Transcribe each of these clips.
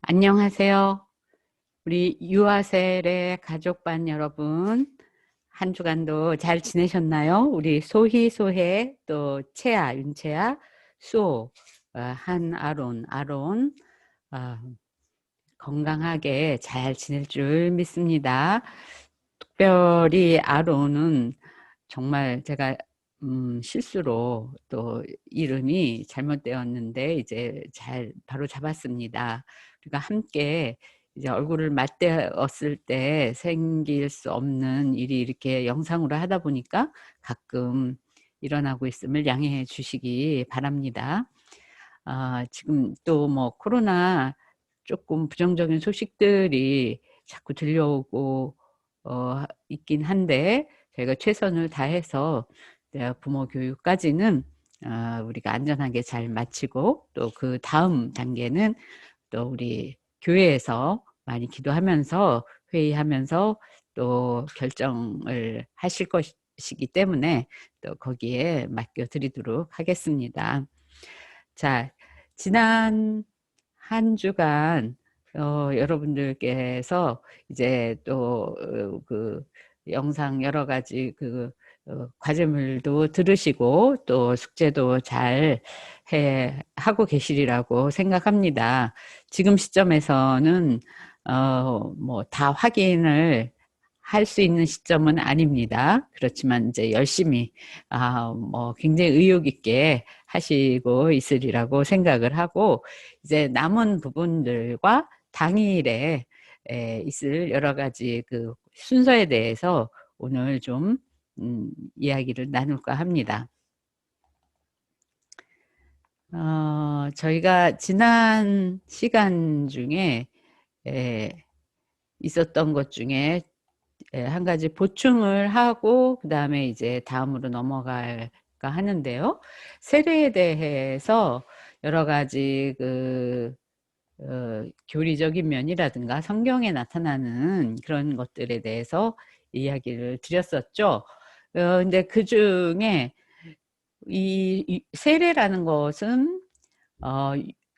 안녕하세요. 우리 유아셀의 가족반 여러분, 한 주간도 잘 지내셨나요? 우리 소희, 소혜, 또 채아, 윤채아, 수호, 아론, 어, 건강하게 잘 지낼 줄 믿습니다. 특별히 아론은 정말 제가 실수로 또 이름이 잘못되었는데 이제 잘 바로 잡았습니다. 우리가 함께 이제 얼굴을 맞대었을 때 생길 수 없는 일이 이렇게 영상으로 하다 보니까 가끔 일어나고 있음을 양해해 주시기 바랍니다. 지금 또 뭐 코로나 조금 부정적인 소식들이 자꾸 들려오고 있긴 한데 저희가 최선을 다해서 부모 교육까지는 우리가 안전하게 잘 마치고 또 그 다음 단계는 또 우리 교회에서 많이 기도하면서 회의하면서 또 결정을 하실 것이기 때문에 또 거기에 맡겨드리도록 하겠습니다. 자, 지난 한 주간 여러분들께서 이제 또 그 영상 여러 가지 과제물도 들으시고 또 숙제도 잘 하고 계시리라고 생각합니다. 지금 시점에서는 뭐 다 확인을 할 수 있는 시점은 아닙니다. 그렇지만 이제 열심히 뭐 굉장히 의욕 있게 하시고 있으리라고 생각을 하고 이제 남은 부분들과 당일에 있을 여러 가지 그 순서에 대해서 오늘 좀 이야기를 나눌까 합니다. 저희가 지난 시간 중에 있었던 것 중에 한 가지 보충을 하고 그 다음에 이제 다음으로 넘어갈까 하는데요. 세례에 대해서 여러 가지 교리적인 면이라든가 성경에 나타나는 그런 것들에 대해서 이야기를 드렸었죠. 근데 그 중에 이 세례라는 것은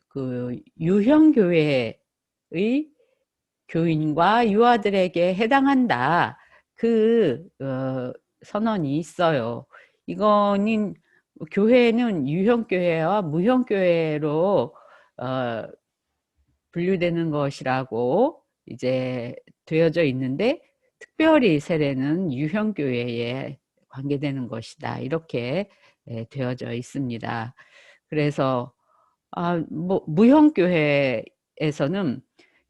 그 유형교회의 교인과 유아들에게 해당한다. 선언이 있어요. 이거는 교회는 유형교회와 무형교회로 분류되는 것이라고 이제 되어져 있는데 특별히 세례는 유형교회에 관계되는 것이다. 이렇게 되어져 있습니다. 그래서 뭐 무형교회에서는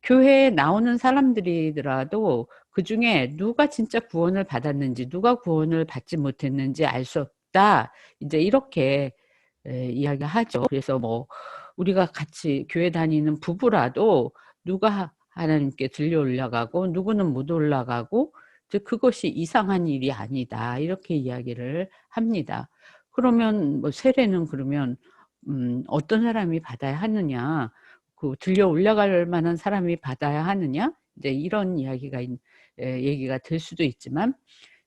교회에 나오는 사람들이더라도 그 중에 누가 진짜 구원을 받았는지 누가 구원을 받지 못했는지 알 수 없다. 이제 이렇게 이야기하죠. 그래서 뭐 우리가 같이 교회 다니는 부부라도 누가 하나님께 들려 올라가고 누구는 못 올라가고 그것이 이상한 일이 아니다. 이렇게 이야기를 합니다. 그러면 뭐 세례는 그러면 어떤 사람이 받아야 하느냐? 그 들려 올라갈 만한 사람이 받아야 하느냐? 이제 이런 얘기가 될 수도 있지만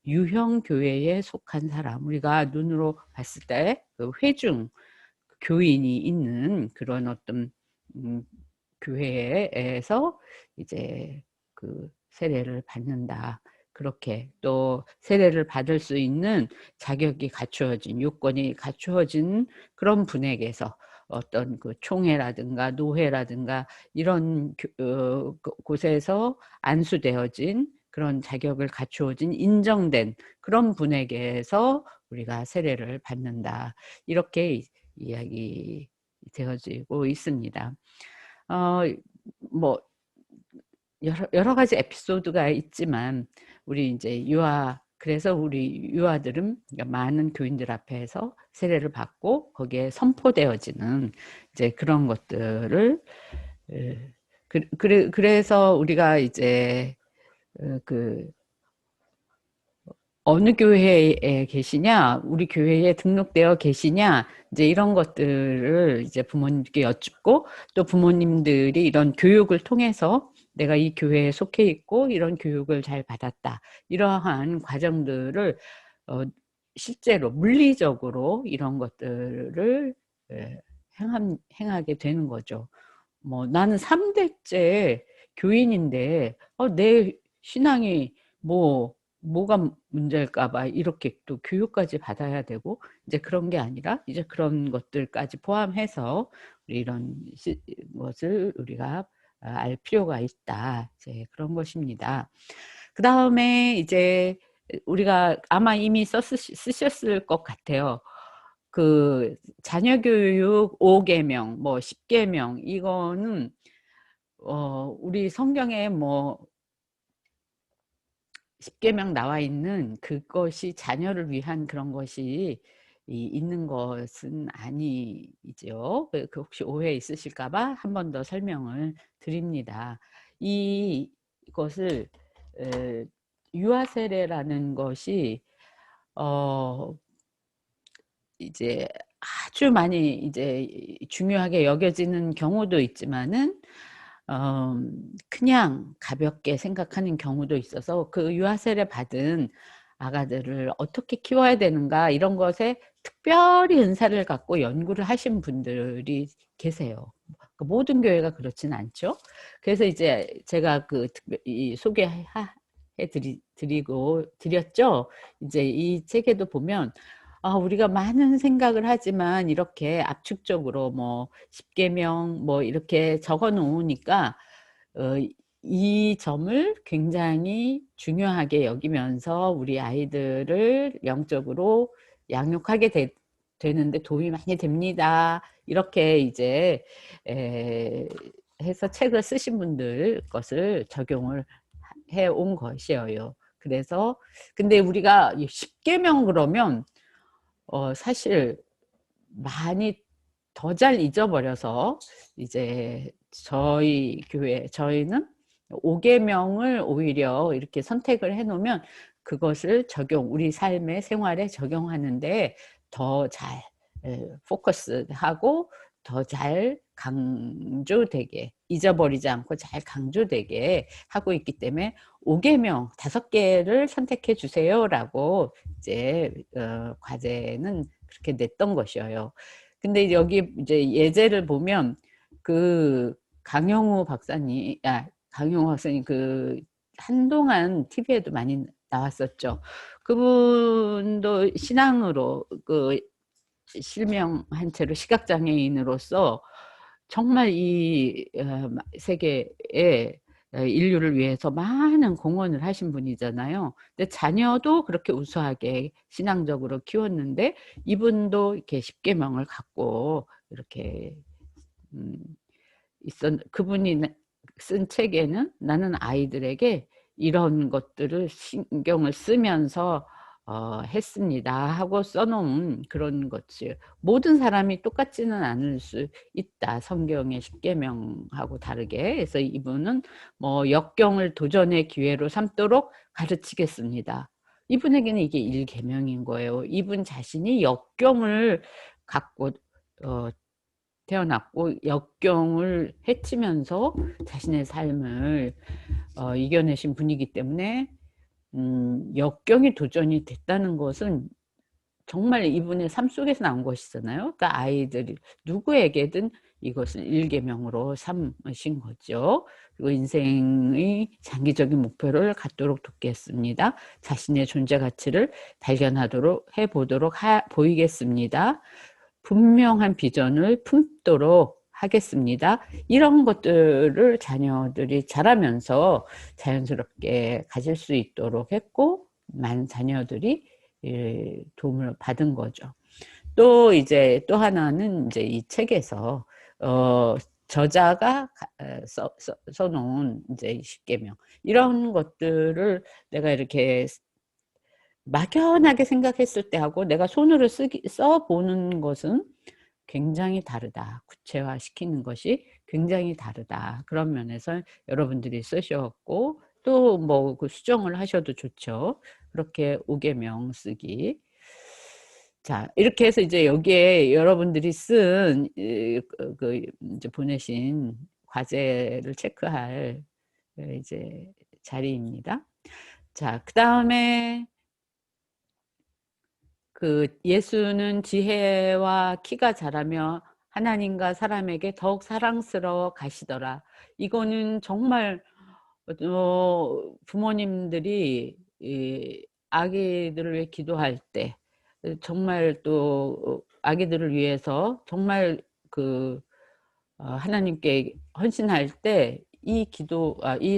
유형 교회에 속한 사람, 우리가 눈으로 봤을 때 그 회중 교인이 있는 그런 어떤 교회에서 이제 그 세례를 받는다. 그렇게 또 세례를 받을 수 있는 자격이 갖추어진 요건이 갖추어진 그런 분에게서 어떤 그 총회라든가 노회라든가 이런 곳에서 안수되어진 그런 자격을 갖추어진 인정된 그런 분에게서 우리가 세례를 받는다. 이렇게 이야기 되어지고 있습니다. 뭐 여러 가지 에피소드가 있지만 우리 이제 그래서 우리 유아들은 많은 교인들 앞에서 세례를 받고 거기에 선포되어지는 이제 그런 것들을 그래서 우리가 이제 그 어느 교회에 계시냐, 우리 교회에 등록되어 계시냐, 이제 이런 것들을 이제 부모님께 여쭙고 또 부모님들이 이런 교육을 통해서 내가 이 교회에 속해 있고 이런 교육을 잘 받았다. 이러한 과정들을 실제로 물리적으로 이런 것들을 행하게 되는 거죠. 뭐 나는 3대째 교인인데 내 신앙이 뭐가 문제일까 봐 이렇게 또 교육까지 받아야 되고, 이제 그런 게 아니라 이제 그런 것들까지 포함해서 우리 이런 것을 우리가 알 필요가 있다. 이제 그런 것입니다. 그다음에 이제 우리가 아마 이미 쓰셨을 것 같아요. 그 자녀 교육 5계명, 뭐 10계명, 이거는 우리 성경에 뭐 10계명 나와 있는 그것이 자녀를 위한 그런 것이 있는 것은 아니죠. 그 혹시 오해 있으실까 봐 한 번 더 설명을 드립니다. 이것을 유아 세례라는 것이 이제 아주 많이 이제 중요하게 여겨지는 경우도 있지만은 그냥 가볍게 생각하는 경우도 있어서, 그 유아 세례 받은 아가들을 어떻게 키워야 되는가 이런 것에 특별히 은사를 갖고 연구를 하신 분들이 계세요. 모든 교회가 그렇진 않죠. 그래서 이제 제가 이 소개해 드렸죠. 이제 이 책에도 보면 우리가 많은 생각을 하지만 이렇게 압축적으로 뭐 10계명 뭐 이렇게 적어 놓으니까 이 점을 굉장히 중요하게 여기면서 우리 아이들을 영적으로 양육하게 되는데 도움이 많이 됩니다. 이렇게 이제 해서 책을 쓰신 분들 것을 적용을 해 온 것이에요. 그래서 근데 우리가 10계명 그러면 사실 많이 더 잘 잊어버려서, 이제 저희는 5계명을 오히려 이렇게 선택을 해 놓으면 그것을 우리 삶의 생활에 적용하는데 더 잘 포커스하고 더 잘 강조되게, 잊어버리지 않고 잘 강조되게 하고 있기 때문에 5계명 5개를 선택해 주세요라고 이제 과제는 그렇게 냈던 것이에요. 근데 여기 이제 예제를 보면 강영우 박사님 한동안 TV에도 많이 나왔었죠. 그분도 신앙으로 실명한 채로 시각장애인으로서 정말 이 세계에 인류를 위해서 많은 공헌을 하신 분이잖아요. 근데 자녀도 그렇게 우수하게 신앙적으로 키웠는데 이분도 이렇게 10계명을 갖고 이렇게 그분이 쓴 책에는 나는 아이들에게 이런 것들을 신경을 쓰면서 했습니다 하고 써놓은 그런 것이, 모든 사람이 똑같지는 않을 수 있다. 성경의 10계명하고 다르게. 그래서 이분은 뭐 역경을 도전의 기회로 삼도록 가르치겠습니다. 이분에게는 이게 1계명인 거예요. 이분 자신이 역경을 갖고 태어났고 역경을 헤치면서 자신의 삶을 이겨내신 분이기 때문에 역경이 도전이 됐다는 것은 정말 이분의 삶 속에서 나온 것이잖아요. 그러니까 아이들이 누구에게든 이것을 1계명으로 삼으신 거죠. 그리고 인생의 장기적인 목표를 갖도록 돕겠습니다. 자신의 존재 가치를 발견하도록 해보도록 보이겠습니다. 분명한 비전을 품도록 하겠습니다. 이런 것들을 자녀들이 자라면서 자연스럽게 가질 수 있도록 했고, 많은 자녀들이 도움을 받은 거죠. 또 이제 또 하나는 이제 이 책에서 저자가 써놓은 이제 10계명 이런 것들을 내가 이렇게 막연하게 생각했을 때하고 내가 손으로 써보는 것은 굉장히 다르다. 구체화시키는 것이 굉장히 다르다. 그런 면에서 여러분들이 쓰셨고, 또 뭐 수정을 하셔도 좋죠. 그렇게 5계명 쓰기. 자, 이렇게 해서 이제 여기에 여러분들이 쓴 이제 보내신 과제를 체크할 이제 자리입니다. 자, 그 다음에 예수는 지혜와 키가 자라며 하나님과 사람에게 더욱 사랑스러워 가시더라. 이거는 정말 부모님들이 이 아기들을 위해 기도할 때 정말 또 아기들을 위해서 정말 그 하나님께 헌신할 때 이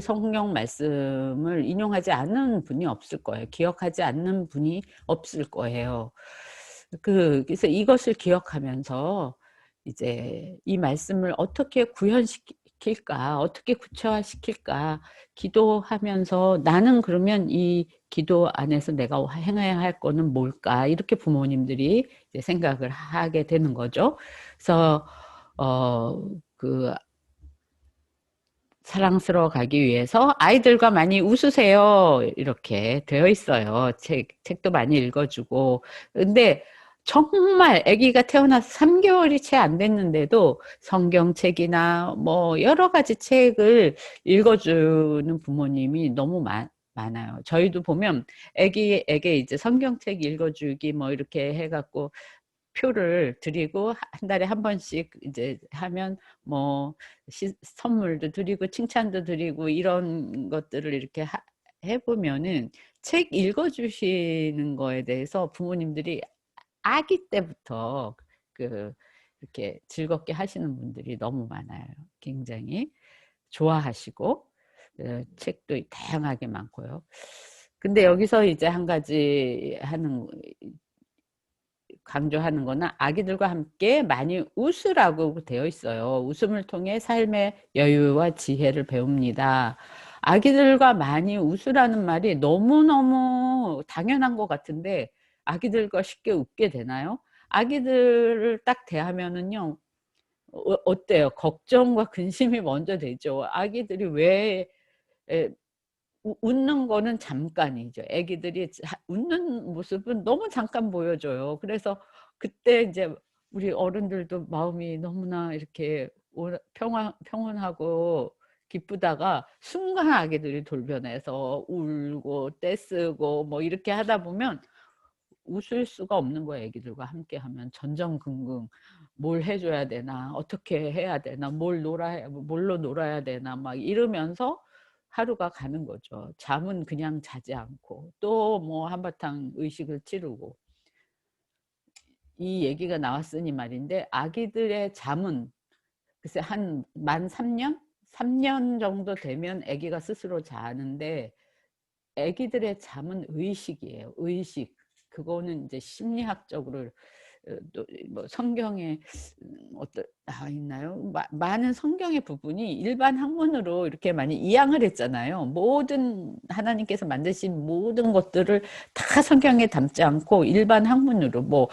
성경 말씀을 인용하지 않는 분이 없을 거예요. 기억하지 않는 분이 없을 거예요. 그래서 이것을 기억하면서 이제 이 말씀을 어떻게 구현시킬까, 어떻게 구체화시킬까 기도하면서 '나는 그러면 이 기도 안에서 내가 행해야 할 거는 뭘까?' 이렇게 부모님들이 이제 생각을 하게 되는 거죠. 그래서 그 사랑스러워 가기 위해서 "아이들과 많이 웃으세요." 이렇게 되어 있어요. 책도 많이 읽어 주고. 근데 정말 아기가 태어나서 3 개월이 채 안 됐는데도 성경책이나 뭐 여러 가지 책을 읽어 주는 부모님이 너무 많아요. 저희도 보면 아기에게 이제 성경책 읽어 주기 뭐 이렇게 해 갖고 표를 드리고 한 달에 한 번씩 이제 하면 뭐 선물도 드리고 칭찬도 드리고 이런 것들을 이렇게 해 보면은 책 읽어 주시는 거에 대해서 부모님들이 아기 때부터 그 이렇게 즐겁게 하시는 분들이 너무 많아요. 굉장히 좋아하시고 책도 다양하게 많고요. 근데 여기서 이제 한 가지 강조하는 거는 아기들과 함께 많이 웃으라고 되어 있어요. 웃음을 통해 삶의 여유와 지혜를 배웁니다. 아기들과 많이 웃으라는 말이 너무너무 당연한 것 같은데 아기들과 쉽게 웃게 되나요? 아기들을 딱 대하면은요. 어때요? 걱정과 근심이 먼저 되죠. 아기들이 왜 웃는 거는 잠깐이죠. 애기들이 웃는 모습은 너무 잠깐 보여줘요. 그래서 그때 인제 우리 어른들도 마음이 너무나 이렇게 평온하고 기쁘다가 순간 아기들이 돌변해서 울고 떼쓰고 뭐 이렇게 하다 보면 웃을 수가 없는 거예요. 애기들과 함께하면 전전긍긍 '뭘 해 줘야 되나? 어떻게 해야 되나? 뭘로 놀아야 되나?' 막 이러면서 하루가 가는 거죠. 잠은 그냥 자지 않고 또 뭐 한바탕 의식을 치르고. 이 얘기가 나왔으니 말인데 아기들의 잠은 글쎄 한 만 3 년? 3년 정도 되면 아기가 스스로 자는데 애기들의 잠은 의식이에요. 의식. 그거는 인제 심리학적으로 또 뭐 성경에 나와 있나요? 많은 성경의 부분이 일반 학문으로 이렇게 많이 이양을 했잖아요. 모든 하나님께서 만드신 모든 것들을 다 성경에 담지 않고 일반 학문으로 뭐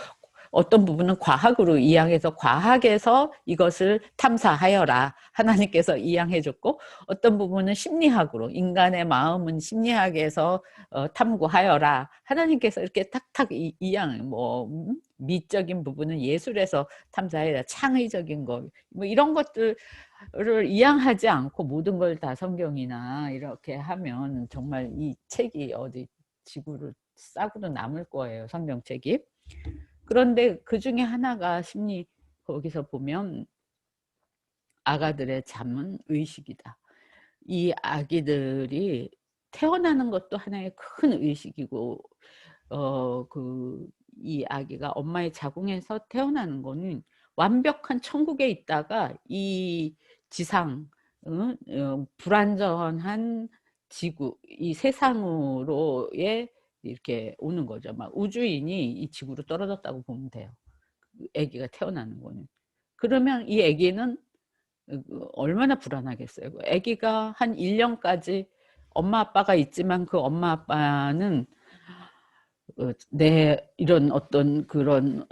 어떤 부분은 과학으로 이양해서 "과학에서 이것을 탐사하여라." 하나님께서 이양해 줬고 어떤 부분은 심리학으로 "인간의 마음은 심리학에서 탐구하여라." 하나님께서 이렇게 탁탁 이양 뭐 미적인 부분은 예술에서 탐사해라. 창의적인 것 뭐 이런 것들을 이양하지 않고 모든 걸 다 성경이나 이렇게 하면 정말 이 책이 어디 지구를 싸고도 남을 거예요, 성경책이. 그런데 그중에 하나가 거기서 보면 "아가들의 잠은 의식이다." 이 아기들이 태어나는 것도 하나의 큰 의식이고 이 아기가 엄마의 자궁에서 태어나는 거는 완벽한 천국에 있다가 이 지상 불완전한 지구 이 세상으로의 이렇게 오는 거죠. 막 우주인이 이 지구로 떨어졌다고 보면 돼요. 그 아기가 태어나는 거는. 그러면 이 아기는 얼마나 불안하겠어요. 그 아기가 한 1 년까지 엄마 아빠가 있지만 그 엄마 아빠는 내 이런 어떤 그런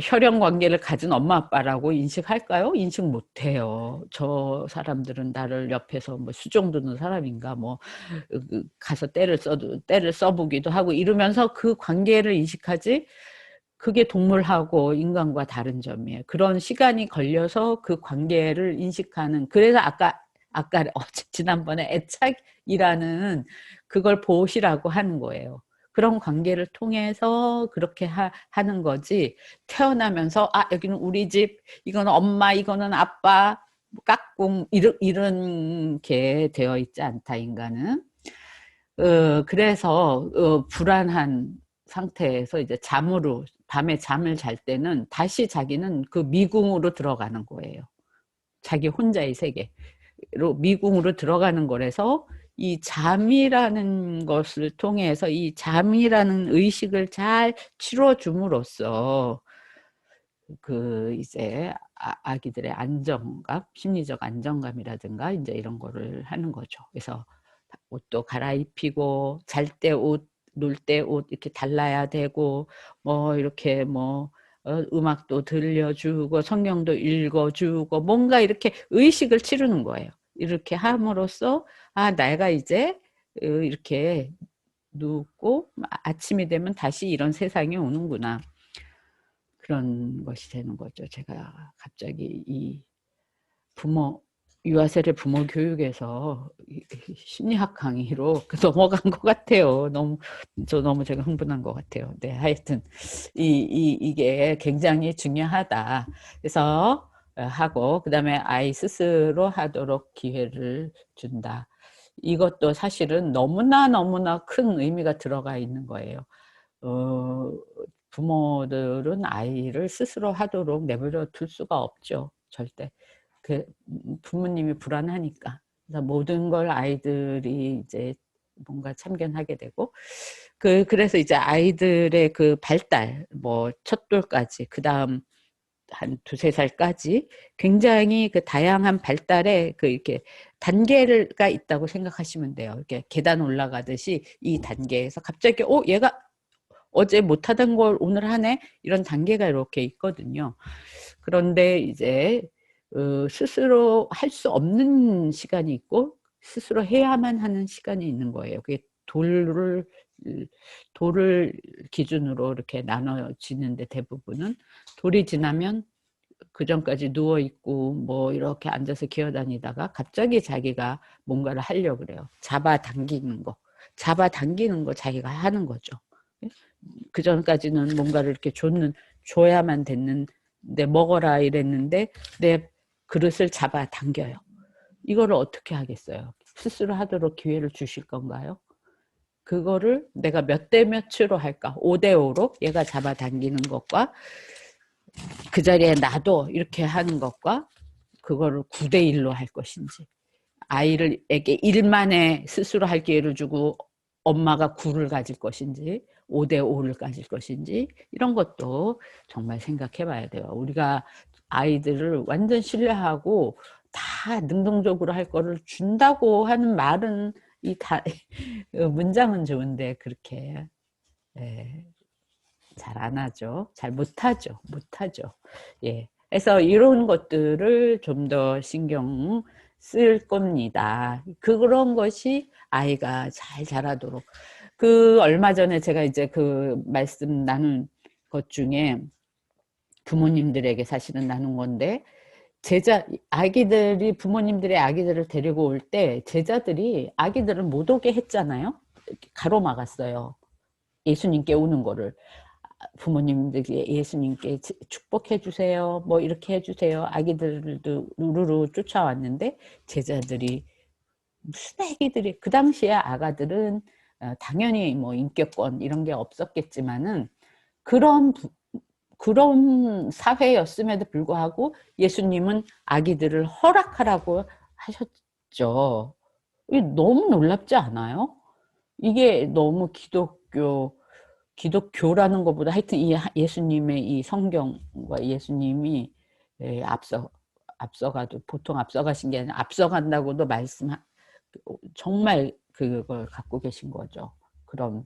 혈연 관계를 가진 엄마 아빠라고 인식할까요? 인식 못 해요. '저 사람들은 나를 옆에서 뭐 수종 두는 사람인가.' 뭐 가서 때를 써 보기도 하고 이러면서 그 관계를 인식하지 그게 동물하고 인간과 다른 점이에요. 그런 시간이 걸려서 그 관계를 인식하는 그래서 지난번에 애착이라는 그걸 보시라고 하는 거예요. 그런 관계를 통해서 그렇게 하는 거지, 태어나면서 여기는 우리 집, 이거는 엄마, 이거는 아빠, 깍꿍, 이런 게 되어 있지 않다, 인간은. 그래서 불안한 상태에서 이제 밤에 잠을 잘 때는 다시 자기는 그 미궁으로 들어가는 거예요. 자기 혼자의 세계로 미궁으로 들어가는 거라서, 이 잠이라는 것을 통해서 이 잠이라는 의식을 잘 치러줌으로써 이제 아기들의 안정감, 심리적 안정감이라든가 이제 이런 거를 하는 거죠. 그래서 옷도 갈아입히고, 잘 때 옷, 놀 때 옷 이렇게 달라야 되고, 뭐 이렇게 음악도 들려주고, 성경도 읽어주고, 뭔가 이렇게 의식을 치르는 거예요. 이렇게 함으로써 내가 이제 이렇게 눕고 아침이 되면 다시 이런 세상에 오는구나, 그런 것이 되는 거죠. 제가 갑자기 이 유아세례 부모 교육에서 심리학 강의로 넘어간 것 같아요. 너무 제가 흥분한 것 같아요. 네, 하여튼 이게 굉장히 중요하다. 그래서 하고, 그다음에 아이 스스로 하도록 기회를 준다. 이것도 사실은 너무나 큰 의미가 들어가 있는 거예요. 부모들은 아이를 스스로 하도록 내버려 둘 수가 없죠. 절대. 부모님이 불안하니까. 그래서 모든 걸 아이들이 이제 뭔가 참견하게 되고, 그래서 이제 아이들의 그 발달, 첫돌까지, 그 다음 한 2~3살까지 굉장히 그 다양한 발달에 이렇게 단계가 있다고 생각하시면 돼요. 이렇게 계단 올라가듯이 이 단계에서 갑자기 얘가 어제 못하던 걸 오늘 하네, 이런 단계가 이렇게 있거든요. 그런데 이제 스스로 할 수 없는 시간이 있고, 스스로 해야만 하는 시간이 있는 거예요. 그게 돌을 기준으로 이렇게 나눠지는데, 대부분은 돌이 지나면 그 전까지 누워있고 이렇게 앉아서 기어다니다가 갑자기 자기가 뭔가를 하려고 그래요. 잡아당기는 거 자기가 하는 거죠. 그 전까지는 뭔가를 이렇게 줘야만 됐는데, 먹어라 이랬는데 내 그릇을 잡아당겨요. 이거를 어떻게 하겠어요? 스스로 하도록 기회를 주실 건가요? 그거를 내가 몇 대 몇으로 할까? 5대5로 얘가 잡아당기는 것과, 그 자리에 놔둬 이렇게 하는 것과, 그거를 9대1로 할 것인지, 아이에게 1만에 스스로 할 기회를 주고 엄마가 9를 가질 것인지, 5대5를 가질 것인지, 이런 것도 정말 생각해 봐야 돼요. 우리가 아이들을 완전 신뢰하고 다 능동적으로 할 거를 준다고 하는 말은, 문장은 좋은데 그렇게 잘 안 하죠. 잘 못하죠. 예. 그래서 이런 것들을 좀 더 신경 쓸 겁니다. 그런 것이 아이가 잘 자라도록. 얼마 전에 제가 이제 말씀 나눈 것 중에 부모님들에게 사실은 나눈 건데, 부모님들의 아기들을 데리고 올 때 제자들이 아기들을 못 오게 했잖아요. 가로막았어요. 예수님께 오는 거를. 부모님들이 예수님께 축복해 주세요, 이렇게 해주세요. 아기들도 우르르 쫓아왔는데, 제자들이, 무슨 아기들이, 그 당시에 아가들은 당연히 인격권 이런 게 없었겠지만은, 그런 사회였음에도 불구하고 예수님은 아기들을 허락하라고 하셨죠. 이게 너무 놀랍지 않아요? 이게 너무 기독교라는 것보다, 하여튼 예수님의 이 성경과 예수님이 앞서가도, 보통 앞서가신 게 아니라 앞서간다고도 정말 그걸 갖고 계신 거죠. 그런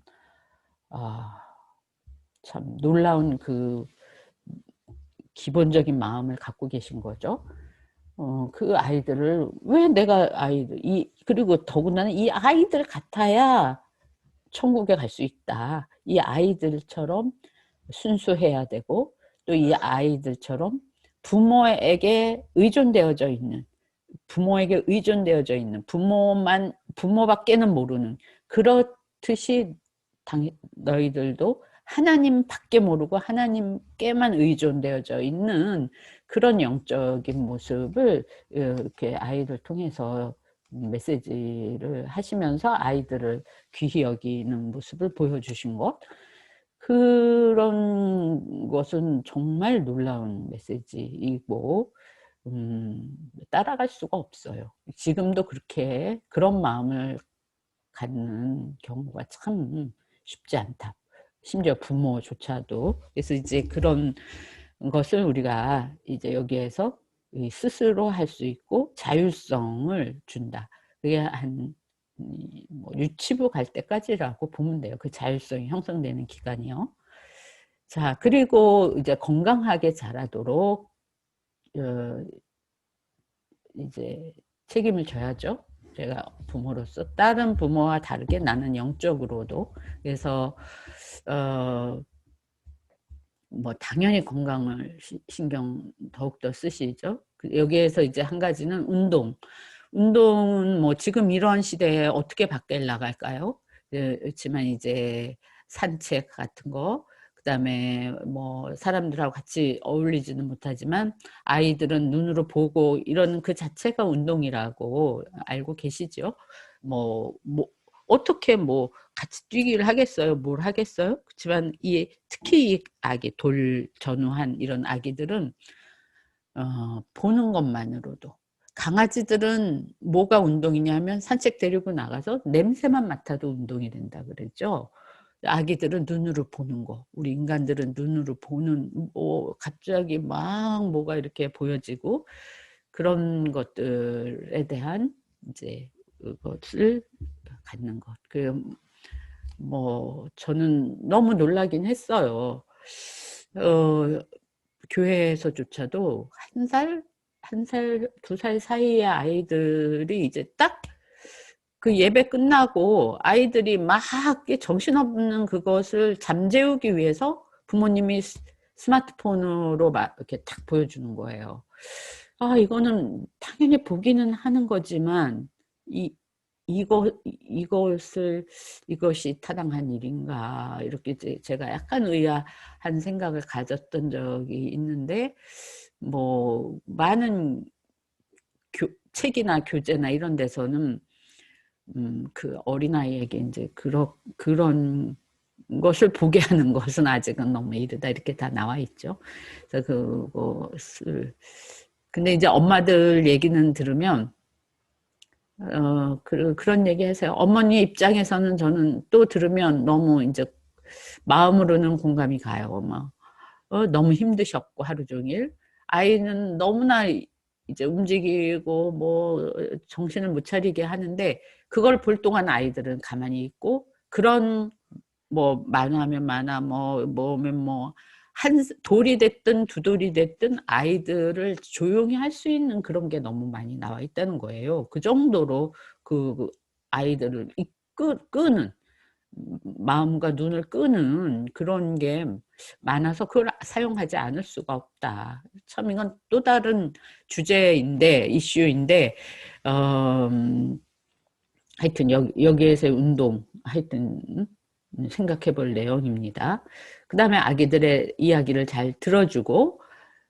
참 놀라운 기본적인 마음을 갖고 계신 거죠. 그 아이들을 왜 그리고 더군다나 이 아이들 같아야 천국에 갈 수 있다. 이 아이들처럼 순수해야 되고, 또 이 아이들처럼 부모에게 의존되어져 있는, 부모밖에는 모르는, 그렇듯이 너희들도 하나님밖에 모르고 하나님께만 의존되어져 있는 그런 영적인 모습을 이렇게 아이들 통해서 메시지를 하시면서 아이들을 귀히 여기는 모습을 보여주신 것, 그런 것은 정말 놀라운 메시지이고 따라갈 수가 없어요. 지금도 그렇게 그런 마음을 갖는 경우가 참 쉽지 않다. 심지어 부모조차도. 그래서 이제 그런 것을 우리가 이제 여기에서 스스로 할 수 있고 자율성을 준다. 그게 한 뭐 유치부 갈 때까지라고 보면 돼요. 그 자율성이 형성되는 기간이요. 자, 그리고 이제 건강하게 자라도록 이제 책임을 져야죠. 제가 부모로서 다른 부모와 다르게 나는 영적으로도. 그래서 뭐 당연히 건강을 신경 더욱더 쓰시죠. 여기에서 이제 한 가지는 운동은 뭐 지금 이런 시대에 어떻게 밖에 나갈까요? 그렇지만 이제 산책 같은 거, 그다음에 뭐 사람들하고 같이 어울리지는 못하지만 아이들은 눈으로 보고 이런 그 자체가 운동이라고 알고 계시죠? 뭐 어떻게 뭐 같이 뛰기를 하겠어요? 뭘 하겠어요? 그렇지만 특히 이 아기, 전후한 이런 아기들은 보는 것만으로도, 강아지들은 뭐가 운동이냐면 산책 데리고 나가서 냄새만 맡아도 운동이 된다 그러죠. 아기들은 눈으로 보는 거, 우리 인간들은 눈으로 보는, 뭐 갑자기 막 뭐가 이렇게 보여지고 그런 것들에 대한 이제 그것을 갖는 것. 뭐 저는 너무 놀라긴 했어요. 교회에서조차도 1살, 1살, 2살 사이의 아이들이 이제 딱 그 예배 끝나고 아이들이 막 정신없는 그것을 잠재우기 위해서 부모님이 스마트폰으로 막 이렇게 탁 보여주는 거예요. 아, 이거는 당연히 보기는 하는 거지만 이것이 타당한 일인가, 이렇게 제가 약간 의아한 생각을 가졌던 적이 있는데, 뭐 많은 책이나 교재나 이런 데서는 그 어린아이에게 이제 그런 것을 보게 하는 것은 아직은 너무 이르다, 이렇게 다 나와 있죠. 그래서 그것을, 근데 이제 엄마들 얘기는 들으면 그런 얘기 하세요. 어머니 입장에서는 저는 또 들으면 너무 이제 마음으로는 공감이 가요. 너무 힘드셨고 하루 종일 아이는 너무나 이제 움직이고 뭐 정신을 못 차리게 하는데, 그걸 볼 동안 아이들은 가만히 있고, 그런 뭐 만화면 만화, 뭐면 뭐 한 돌이 됐든 두 돌이 됐든 아이들을 조용히 할 수 있는 그런 게 너무 많이 나와 있다는 거예요. 그 정도로 그 아이들을 끄는, 마음과 눈을 끄는 그런 게 많아서 그걸 사용하지 않을 수가 없다. 참 이건 또 다른 주제인데, 이슈인데, 하여튼 여기에서의 운동, 하여튼 생각해 볼 내용입니다. 그 다음에 아기들의 이야기를 잘 들어주고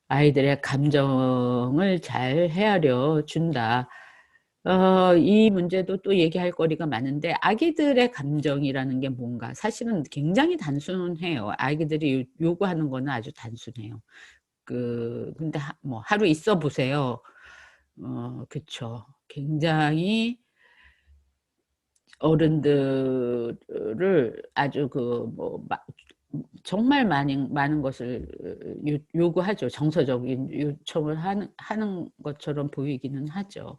아이들의 감정을 잘 헤아려 준다. 이 문제도 또 얘기할 거리가 많은데, 아기들의 감정이라는 게 뭔가 사실은 굉장히 단순해요. 아기들이 요구하는 거는 아주 단순해요. 근데 뭐 하루 있어 보세요. 그쵸. 굉장히 어른들을 아주 정말 많은 것을 요구하죠. 정서적인 요청을 하는 것처럼 보이기는 하죠.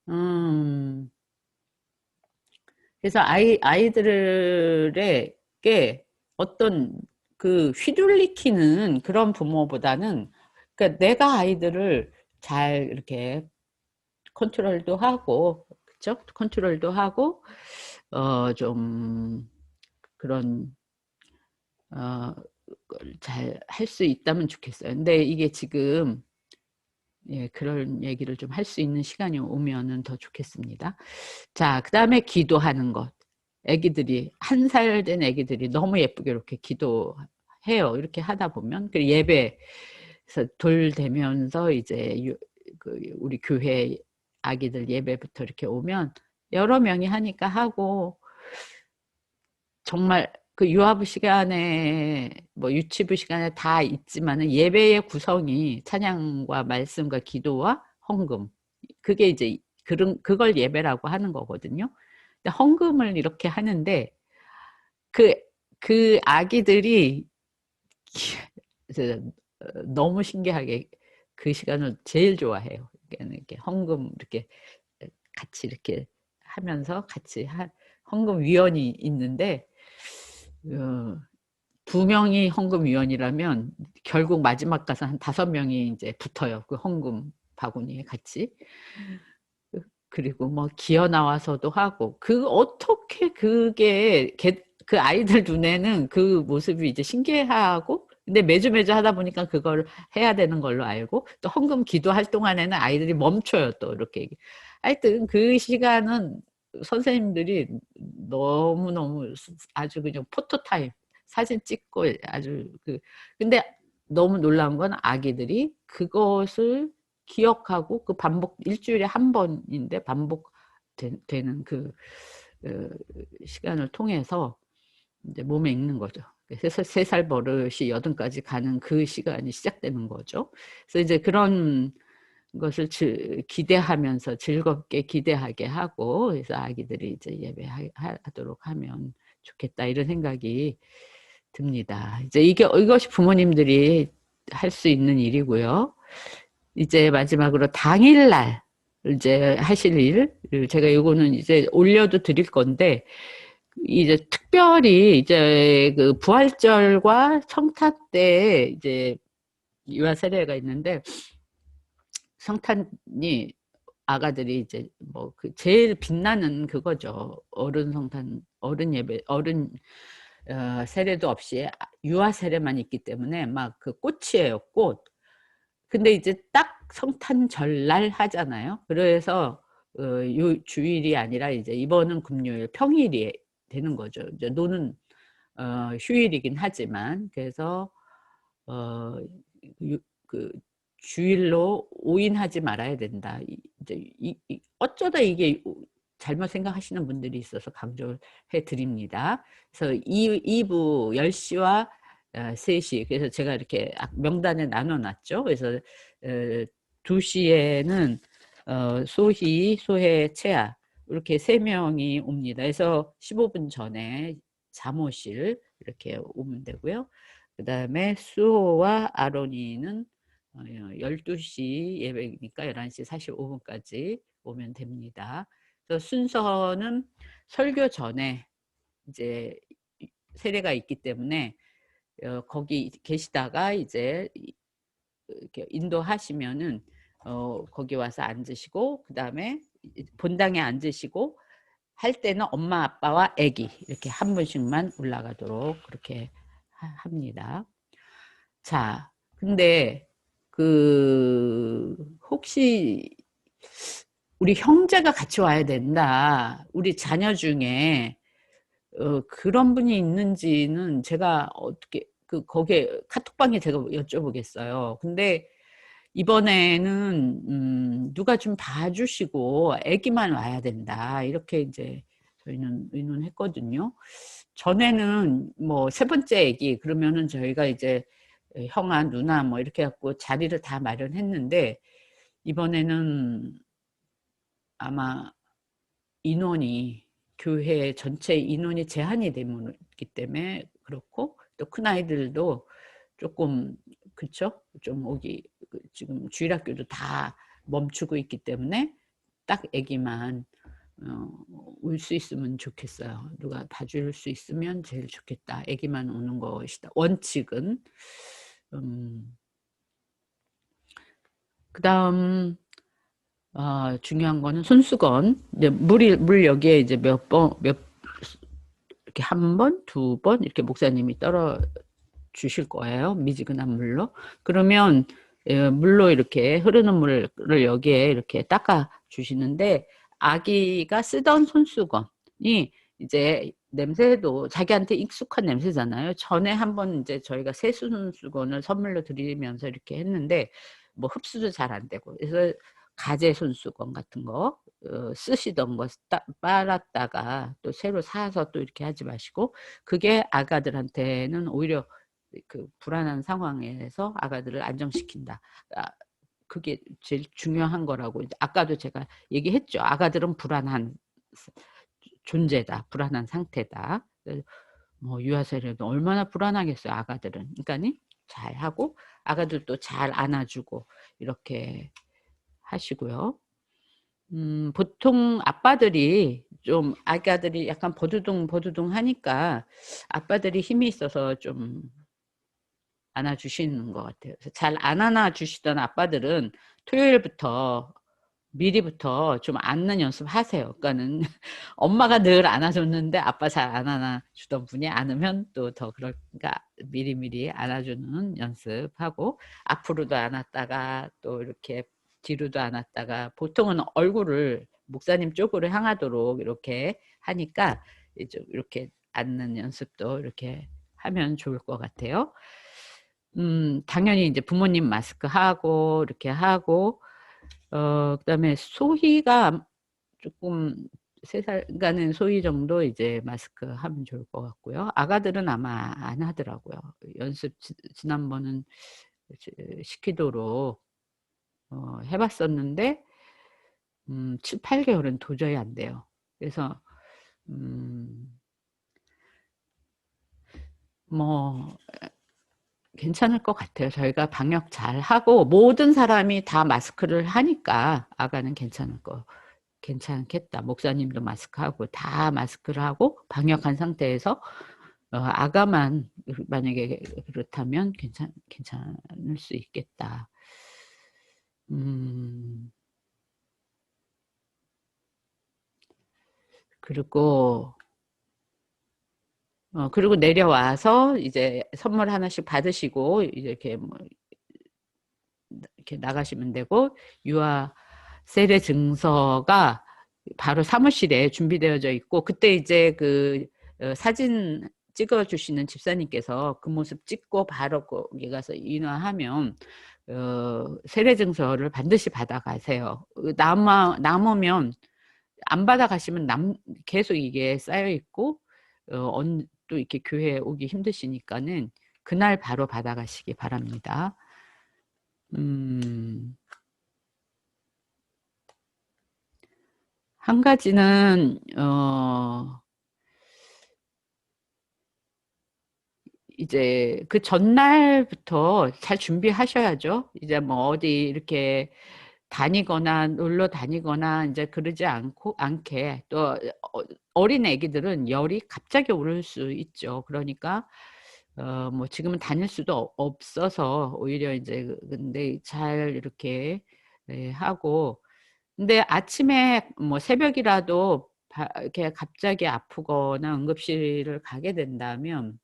음. 그래서 아이들에게 어떤 휘둘리키는 그런 부모보다는, 그러니까 내가 아이들을 잘 이렇게 컨트롤도 하고, 그쵸? 컨트롤도 하고, 좀 그런 잘 할 수 있다면 좋겠어요. 근데 이게 지금 그런 얘기를 좀 할 수 있는 시간이 오면은 더 좋겠습니다. 자, 그 다음에 기도하는 것. 애기들이 1살 된 애기들이 너무 예쁘게 이렇게 기도해요. 이렇게 하다 보면 그 예배에서 돌되면서 이제 우리 교회 아기들 예배부터 이렇게 오면 여러 명이 하니까 하고 정말 그 유아부 시간에 뭐 유치부 시간에 다 있지만은 예배의 구성이 찬양과 말씀과 기도와 헌금 그게 이제 그걸 예배라고 하는 거거든요. 근데 헌금을 이렇게 하는데 그 아기들이 너무 신기하게 그 시간을 제일 좋아해요. 이렇게 헌금 이렇게 같이 이렇게 하면서 같이 헌금 위원이 있는데 2명이 헌금 위원이라면 결국 마지막 가서 한 5명이 이제 붙어요. 그 헌금 바구니에 같이. 그리고 뭐 기어 나와서도 하고 어떻게 그게 그 아이들 눈에는 그 모습이 이제 신기해하고 근데 매주 하다 보니까 그걸 해야 되는 걸로 알고 또 헌금 기도할 동안에는 아이들이 멈춰요. 또 이렇게 하여튼 그 시간은 선생님들이 너무너무 아주 그냥 포토타임 사진 찍고 아주 근데 너무 놀라운 건 아기들이 그것을 기억하고 그 반복 일주일에 한 번인데 반복되는 그 시간을 통해서 이제 몸에 익는 거죠. 그래서 3살 버릇이 8까지 가는 그 시간이 시작되는 거죠. 그래서 이제 그런 것을 기대하면서 즐겁게 기대하게 하고 그래서 아기들이 이제 예배하도록 하면 좋겠다 이런 생각이 듭니다. 이제 이것이 부모님들이 할 수 있는 일이고요. 이제 마지막으로 당일날 이제 하실 일 제가 이거는 이제 올려도 드릴 건데 이제 특별히 이제 그 부활절과 성탄 때 이제 유아 세례가 있는데 성탄이 아가들이 이제 뭐 제일 빛나는 그거죠. 어른 성탄, 어른 예배, 어른 세례도 없이 유아 세례만 있기 때문에 막 그 꽃이에요, 꽃. 근데 이제 딱 성탄절날 하잖아요. 그래서 주일이 아니라 이제 이번은 금요일 평일이 되는 거죠. 이제 노는 휴일이긴 하지만 그래서 그 주일로 오인하지 말아야 된다. 이제 어쩌다 이게 잘못 생각하시는 분들이 있어서 강조해 드립니다. 그래서 2부 10시와 3시 그래서 제가 이렇게 명단에 나눠 놨죠. 그래서 2시에는 소희, 소혜, 채아 이렇게 3명이 옵니다. 그래서 15분 전에 잠옷실 이렇게 오면 되고요. 그 다음에 수호와 아론이는 12시 예배니까 11시 45분까지 오면 됩니다. 그래서 순서는 설교 전에 이제 세례가 있기 때문에 거기 계시다가 이제 이렇게 인도하시면은 거기 와서 앉으시고 그 다음에 본당에 앉으시고 할 때는 엄마 아빠와 아기 이렇게 한 분씩만 올라가도록 그렇게 합니다. 자, 근데 혹시 우리 형제가 같이 와야 된다. 우리 자녀 중에 그런 분이 있는지는 제가 어떻게 거기에 카톡방에 제가 여쭤보겠어요. 근데 이번에는 누가 좀 봐주시고 아기만 와야 된다. 이렇게 이제 저희는 의논했거든요. 전에는 뭐 3번째 아기 그러면은 저희가 이제 형아 누나 뭐 이렇게 갖고 자리를 다 마련했는데 이번에는 아마 인원이 교회 전체 인원이 제한이 되기 때문에 그렇고 또 큰아이들도 조금 그쵸? 좀 오기 지금 주일학교도 다 멈추고 있기 때문에 딱 아기만 올 수 있으면 좋겠어요. 누가 봐줄 수 있으면 제일 좋겠다. 아기만 오는 것이다. 원칙은 그 다음 중요한 거는 손수건 이제 물 여기에 이제 이렇게 1번, 2번 이렇게 목사님이 떨어 주실 거예요. 미지근한 물로. 그러면 물로 이렇게 흐르는 물을 여기에 이렇게 닦아 주시는데 아기가 쓰던 손수건이 이제 냄새도 자기한테 익숙한 냄새잖아요. 전에 한번 이제 저희가 새순수건을 선물로 드리면서 이렇게 했는데 뭐 흡수도 잘 안 되고, 그래서 가재 손수건 같은 거 쓰시던 거 빨았다가 또 새로 사서 또 이렇게 하지 마시고, 그게 아가들한테는 오히려 그 불안한 상황에서 아가들을 안정시킨다. 그게 제일 중요한 거라고 이제 아까도 제가 얘기했죠. 아가들은 불안한 존재다. 불안한 상태다. 뭐 유아세례도 얼마나 불안하겠어요. 아가들은. 그러니까 잘하고 아가들도 잘 안아주고 이렇게 하시고요. 보통 아빠들이 좀 아가들이 약간 버두둥 하니까 아빠들이 힘이 있어서 좀 안아주시는 것 같아요. 잘 안 안아주시던 아빠들은 토요일부터 미리부터 좀 안는 연습하세요. 그러니까는 엄마가 늘 안아줬는데 아빠 잘 안 안아주던 분이 안으면 또 더 그러니까 미리미리 안아주는 연습하고, 앞으로도 안았다가 또 이렇게 뒤로도 안았다가, 보통은 얼굴을 목사님 쪽으로 향하도록 이렇게 하니까 이렇게 안는 연습도 이렇게 하면 좋을 것 같아요. 당연히 이제 부모님 마스크 하고 이렇게 하고, 그다음에 소희가 조금 3살가는 소희 정도 이제 마스크 하면 좋을 것 같고요. 아가들은 아마 안 하더라고요. 연습 지난번은 시키도록 해봤었는데 7, 8개월은 도저히 안 돼요. 그래서 뭐 괜찮을 것 같아요. 저희가 방역 잘 하고 모든 사람이 다 마스크를 하니까 아가는 괜찮겠다. 목사님도 마스크하고 다 마스크를 하고 방역한 상태에서 아가만 만약에 그렇다면 괜찮을 수 있겠다. 그리고 내려와서 이제 선물 하나씩 받으시고 이제 이렇게 뭐 이렇게 나가시면 되고, 유아 세례 증서가 바로 사무실에 준비되어져 있고, 그때 이제 그 사진 찍어 주시는 집사님께서 그 모습 찍고 바로 거기 가서 인화하면 세례 증서를 반드시 받아가세요. 남으면 안 받아가시면 계속 이게 쌓여 있고 또 이렇게 교회에 오기 힘드시니까는 그날 바로 받아가시기 바랍니다. 한 가지는 이제 그 전날부터 잘 준비하셔야죠. 이제 뭐 어디 이렇게 다니거나 놀러 다니거나 이제 그러지 않게, 또 어린 애기들은 열이 갑자기 오를 수 있죠. 그러니까 뭐 지금은 다닐 수도 없어서 오히려 이제 근데 잘 이렇게 하고, 근데 아침에 뭐 새벽이라도 이렇게 갑자기 아프거나 응급실을 가게 된다면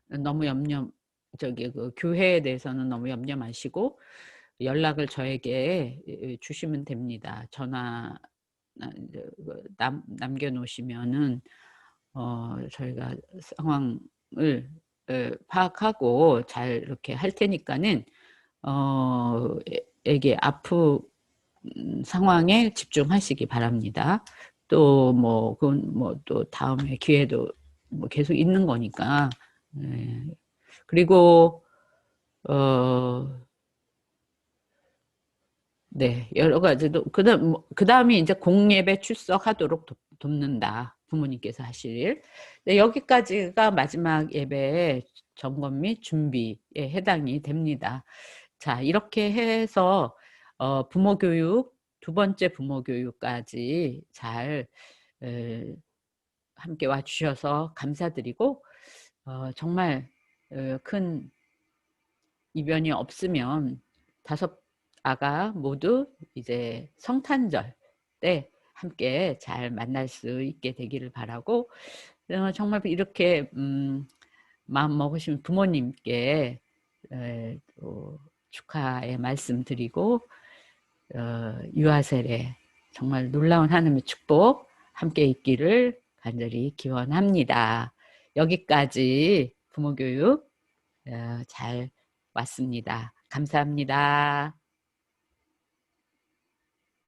너무 그 교회에 대해서는 너무 염려 마시고 연락을 저에게 주시면 됩니다. 전화 남겨놓으시면은 저희가 상황을 파악하고 잘 이렇게 할 테니까는 애기 아프 상황에 집중하시기 바랍니다. 또 뭐 그건 뭐 또 다음에 기회도 뭐 계속 있는 거니까. 그리고 네, 여러 가지도 그다음에 이제 공예배 출석하도록 돕는다. 부모님께서 하실 일. 네, 여기까지가 마지막 예배의 점검 및 준비에 해당이 됩니다. 자, 이렇게 해서 부모 교육, 2번째 부모 교육까지 잘 함께 와주셔서 감사드리고, 정말 큰 이변이 없으면 5 아가 모두 이제 성탄절 때 함께 잘 만날 수 있게 되기를 바라고, 정말 이렇게 마음 먹으신 부모님께 또 축하의 말씀 드리고, 유아세례 정말 놀라운 하나님의 축복 함께 있기를 간절히 기원합니다. 여기까지 부모교육 잘 왔습니다. 감사합니다.